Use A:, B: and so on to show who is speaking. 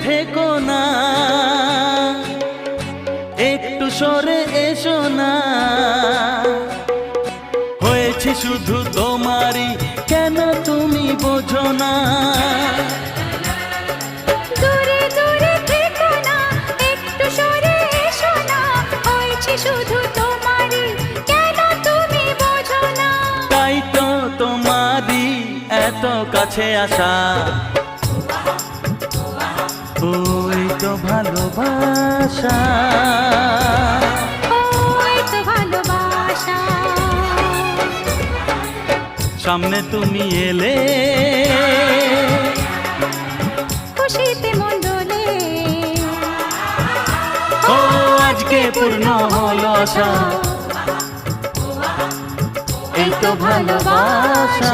A: থেকো না, একটু সরে এসো না। হয়েছে শুধু তোমারই, কেন তুমি বোঝো না?
B: দূরে দূরে থেকো না, একটু সরে এসো না। হয়েছে শুধু তোমারই, কেন তুমি বোঝো না?
A: তাই তো তোমারই এত কাছে আসা, ওই তো ভালোবাসা,
B: ওই তো ভালোবাসা।
A: সামনে তুমি এলে,
B: খুশিতে মন দোলে।
A: ও আজকে পূর্ণ হলো আশা, এই তো ভালোবাসা।